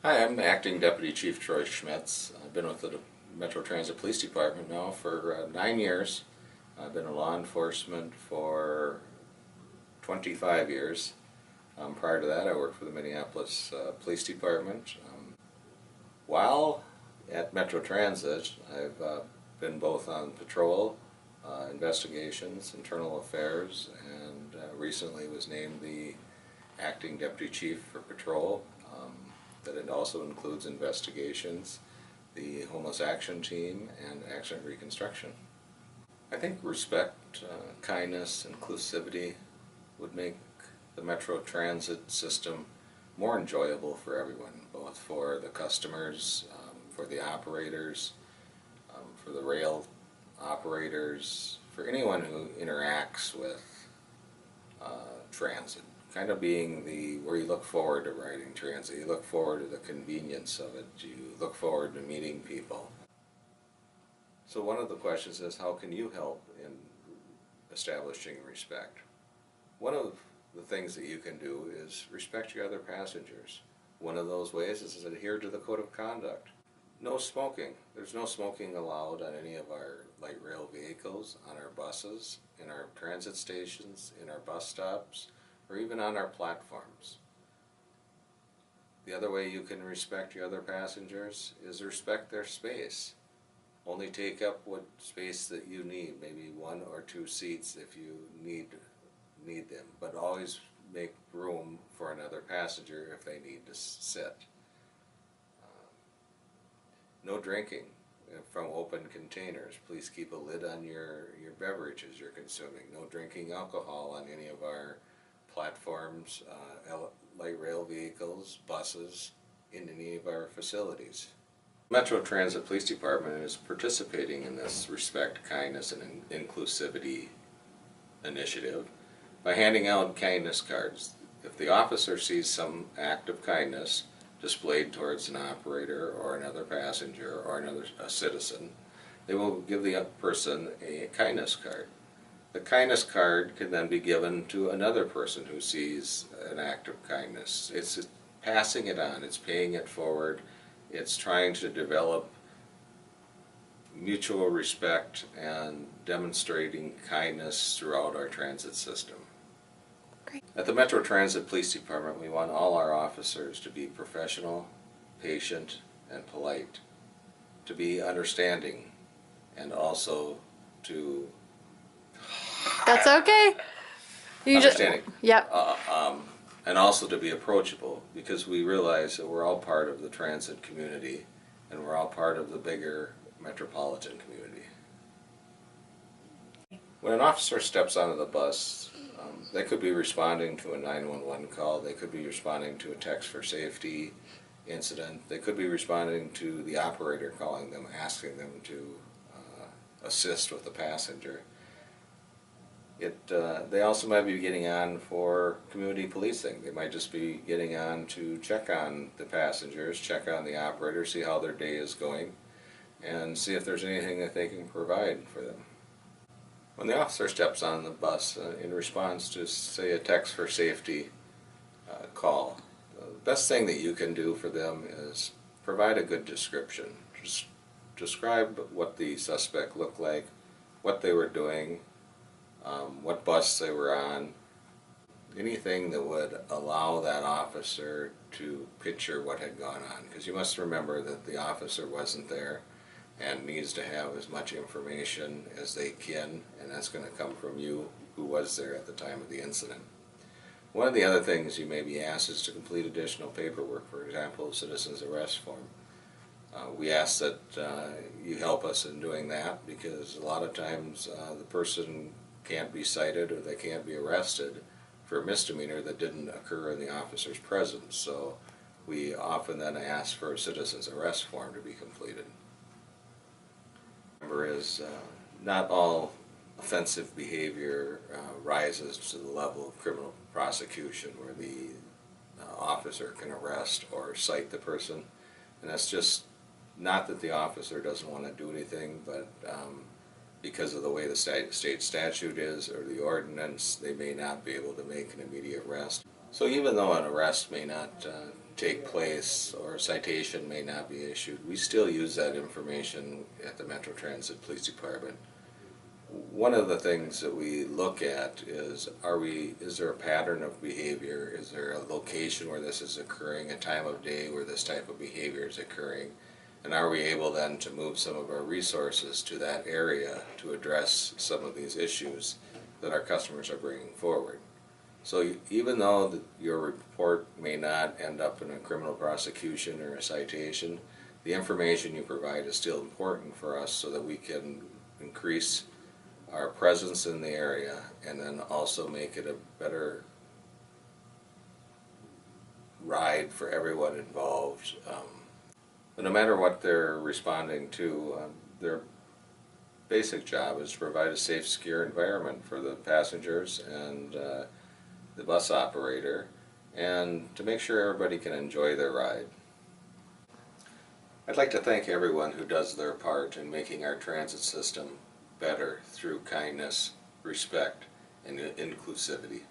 Hi, I'm Acting Deputy Chief Troy Schmitz. I've been with the Metro Transit Police Department now for 9 years. I've been in law enforcement for 25 years. Prior to that, I worked for the Minneapolis Police Department. While at Metro Transit, I've been both on patrol, investigations, internal affairs, and recently was named the Acting Deputy Chief for Patrol. That it also includes investigations, the homeless action team, and accident reconstruction. I think respect, kindness, inclusivity would make the Metro Transit system more enjoyable for everyone, both for the customers, for the operators, for the rail operators, for anyone who interacts with transit. Kind of being where you look forward to riding transit, you look forward to the convenience of it, you look forward to meeting people. So one of the questions is, how can you help in establishing respect? One of the things that you can do is respect your other passengers. One of those ways is adhere to the code of conduct. No smoking. There's no smoking allowed on any of our light rail vehicles, on our buses, in our transit stations, in our bus stops, or even on our platforms. The other way you can respect your other passengers is respect their space. Only take up what space that you need, maybe 1 or 2 seats if you need them, but always make room for another passenger if they need to sit. No drinking from open containers. Please keep a lid on your beverages you're consuming. No drinking alcohol on any of our platforms, light rail vehicles, buses, in any of our facilities. Metro Transit Police Department is participating in this respect, kindness, and inclusivity initiative by handing out kindness cards. If the officer sees some act of kindness displayed towards an operator or another passenger or a citizen, they will give the person a kindness card. The kindness card can then be given to another person who sees an act of kindness. It's passing it on, it's paying it forward, it's trying to develop mutual respect and demonstrating kindness throughout our transit system. Great. At the Metro Transit Police Department, we want all our officers to be professional, patient, and polite, to be understanding, and also to That's okay. understanding. Yep. And also to be approachable, because we realize that we're all part of the transit community and we're all part of the bigger metropolitan community. When an officer steps onto the bus, they could be responding to a 911 call, they could be responding to a text for safety incident, they could be responding to the operator calling them, asking them to assist with the passenger. They also might be getting on for community policing. They might just be getting on to check on the passengers, check on the operator, see how their day is going, and see if there's anything that they can provide for them. When the officer steps on the bus in response to, say, a text for safety call, the best thing that you can do for them is provide a good description. Just describe what the suspect looked like, what they were doing, what bus they were on, anything that would allow that officer to picture what had gone on. Because you must remember that the officer wasn't there and needs to have as much information as they can, and that's going to come from you who was there at the time of the incident. One of the other things you may be asked is to complete additional paperwork, for example, a citizen's arrest form. We ask that you help us in doing that, because a lot of times the person can't be cited or they can't be arrested for a misdemeanor that didn't occur in the officer's presence. So we often then ask for a citizen's arrest form to be completed. Remember, is not all offensive behavior rises to the level of criminal prosecution where the officer can arrest or cite the person. And that's just not that the officer doesn't want to do anything, but because of the way the state statute is or the ordinance, they may not be able to make an immediate arrest. So even though an arrest may not take place or a citation may not be issued, we still use that information at the Metro Transit Police Department. One of the things that we look at is there a pattern of behavior? Is there a location where this is occurring, a time of day where this type of behavior is occurring? And are we able then to move some of our resources to that area to address some of these issues that our customers are bringing forward? So even though your report may not end up in a criminal prosecution or a citation, the information you provide is still important for us so that we can increase our presence in the area and then also make it a better ride for everyone involved. But no matter what they're responding to, their basic job is to provide a safe, secure environment for the passengers and the bus operator, and to make sure everybody can enjoy their ride. I'd like to thank everyone who does their part in making our transit system better through kindness, respect, and inclusivity.